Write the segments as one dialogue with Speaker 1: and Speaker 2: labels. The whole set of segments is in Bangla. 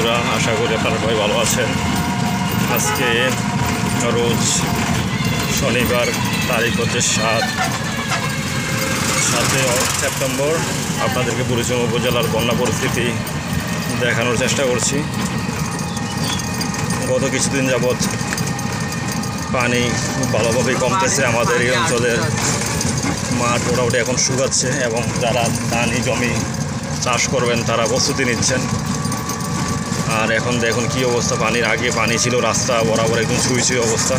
Speaker 1: বন্ধুরা, আশা করি আপনারা সবাই ভালো আছেন। আজকে রোজ শনিবার, তারিখ হচ্ছে 7 সেপ্টেম্বর। আপনাদেরকে বুড়িচং উপজেলার বন্যা পরিস্থিতি দেখানোর চেষ্টা করছি। গত কিছুদিন যাবৎ পানি খুব ভালোভাবেই কমতেছে। আমাদের এই অঞ্চলের মাঠ মোটামুটি এখন শুকাচ্ছে এবং যারা ধানি জমি চাষ করবেন তারা প্রস্তুতি নিচ্ছেন। আর এখন দেখুন কী অবস্থা, পানির আগে পানি ছিল রাস্তা বরাবর, একদম ছুঁই ছুঁই অবস্থা,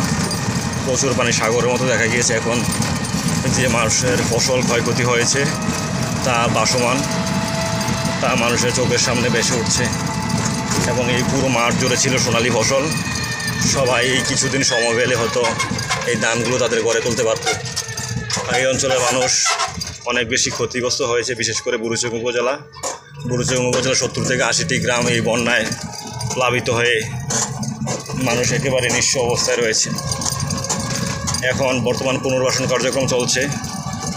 Speaker 1: প্রচুর পানি, সাগরের মতো দেখা গিয়েছে। এখন যে মানুষের ফসল ক্ষয়ক্ষতি হয়েছে তা ভাসমান, তা মানুষের চোখের সামনে ভেসে উঠছে। এবং এই পুরো মাঠ জুড়ে ছিল সোনালি ফসল। সবাই এই কিছুদিন সময় পেলে হয়তো এই ধানগুলো তাদের ঘরে তুলতে পারত। এই অঞ্চলের মানুষ অনেক বেশি ক্ষতিগ্রস্ত হয়েছে, বিশেষ করে বুড়িচং উপজেলা 70 থেকে 80টি গ্রাম এই বন্যায় প্লাবিত হয়ে মানুষ একেবারে নিঃস্ব অবস্থায় রয়েছে। এখন বর্তমান পুনর্বাসন কার্যক্রম চলছে।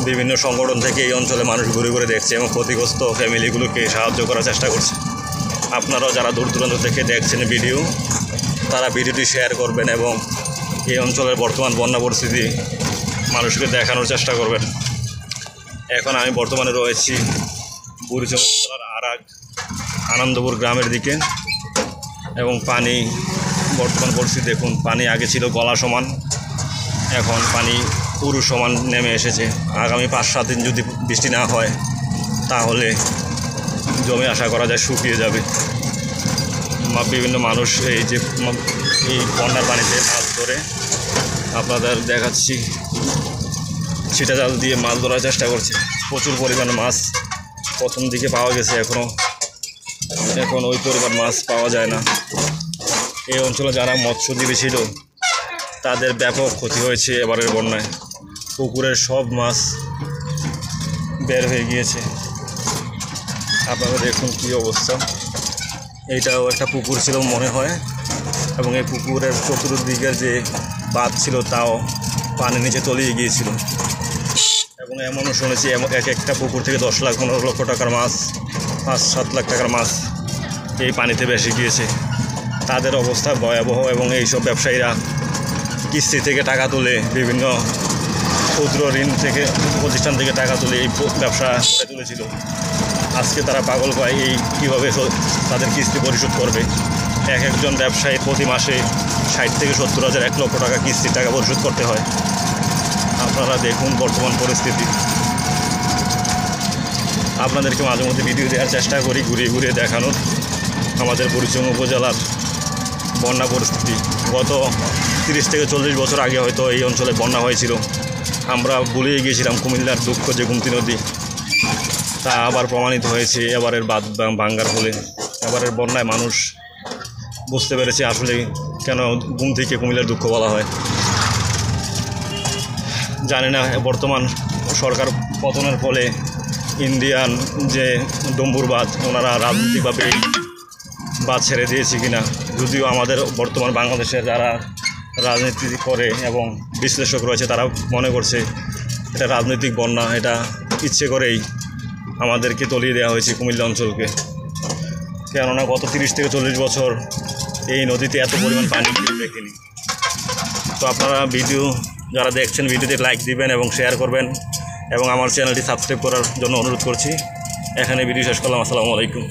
Speaker 1: বিভিন্ন সংগঠন থেকে এই অঞ্চলে মানুষ ঘুরে ঘুরে দেখছে এবং ক্ষতিগ্রস্ত ফ্যামিলিগুলোকে সাহায্য করার চেষ্টা করছে। আপনারাও যারা দূর দূরান্ত থেকে দেখছেন ভিডিও, তারা ভিডিওটি শেয়ার করবেন এবং এই অঞ্চলের বর্তমান বন্যা পরিস্থিতি মানুষকে দেখানোর চেষ্টা করবেন। এখন আমি বর্তমানে রয়েছি বুড়িচং জেলার আরাক আনন্দপুর গ্রামের দিকে এবং পানি বর্তমান পরিস্থিতি দেখুন। পানি আগে ছিল গলা সমান, এখন পানি পুরো সমান নেমে এসেছে। আগামী 5-7 দিন যদি বৃষ্টি না হয় তাহলে জমি আশা করা যায় শুকিয়ে যাবে। বিভিন্ন মানুষ এই যে এই বন্যার পানিতে মাছ ধরে, আপনাদের দেখাচ্ছি, ছিটা জাল দিয়ে মাছ ধরার চেষ্টা করছে। প্রচুর পরিমাণ মাছ প্রথম দিকে পাওয়া গেছে, এখন ওই পরিমাণ মাছ পাওয়া যায় না। এই অঞ্চলে যারা মৎস্যজীবী ছিল তাদের ব্যাপক ক্ষতি হয়েছে এবারের বন্যায়। পুকুরের সব মাছ বের হয়ে গিয়েছে। আপনারা দেখুন কী অবস্থা। এইটাও একটা পুকুর ছিল মনে হয়, এবং এই পুকুরের চতুর্দিকের যে বাঁধ ছিল তাও পানির নিচে তলিয়ে গিয়েছিল। এবং এমনও শুনেছি একটা পুকুর থেকে 10 লাখ 15 লক্ষ টাকার মাছ, 5-7 লাখ টাকার মাছ এই পানিতে ভেসে গিয়েছে। তাদের অবস্থা ভয়াবহ। এবং এইসব ব্যবসায়ীরা কিস্তি থেকে টাকা তুলে, বিভিন্ন ক্ষুদ্র ঋণ থেকে প্রতিষ্ঠান থেকে টাকা তুলে এই ব্যবসা করে তুলেছিল। আজকে তারা পাগল পায় এই কীভাবে তাদের কিস্তি পরিশোধ করবে। একজন ব্যবসায়ী প্রতি মাসে 60 থেকে 70 হাজার, 1 লক্ষ টাকা কিস্তির টাকা পরিশোধ করতে হয়। আপনারা দেখুন বর্তমান পরিস্থিতি। আপনাদেরকে মাঝে মধ্যে ভিডিও দেওয়ার চেষ্টা করি, ঘুরিয়ে ঘুরিয়ে দেখানোর আমাদের বুড়িচং উপজেলার বন্যা পরিস্থিতি। গত 30 থেকে 40 বছর আগে হয়তো এই অঞ্চলে বন্যা হয়েছিল। আমরা ভুলেই গিয়েছিলাম কুমিল্লার দুঃখ যে গুমতি নদী, তা আবার প্রমাণিত হয়েছে এবারের বাঁধ ভাঙ্গার ফলে। এবারের বন্যায় মানুষ বুঝতে পেরেছে আসলে কেন গুমতিকে কুমিল্লার দুঃখ বলা হয়। জানি না বর্তমান সরকার পতনের ফলে ইন্ডিয়ান যে ডম্বুর বাঁধ, ওনারা রাজনৈতিকভাবে বাঁধ ছেড়ে দিয়েছে কিনা। যদিও আমাদের বর্তমান বাংলাদেশের যারা রাজনীতি করে এবং বিশ্লেষক রয়েছে তারা মনে করছে এটা রাজনৈতিক বন্যা, এটা ইচ্ছে করেই আমাদেরকে তলিয়ে দেওয়া হয়েছে কুমিল্লা অঞ্চলকে। কেননা গত 30 থেকে 40 বছর এই নদীতে এত পরিমাণ পানি দেখিনি। তো আপনারা ভিডিও যারা দেখছেন ভিডিওতে লাইক দিবেন এবং শেয়ার করবেন এবং আমার চ্যানেলটি সাবস্ক্রাইব করার জন্য অনুরোধ করছি। এখানে ভিডিও শেষ করলাম। আসসালামু আলাইকুম।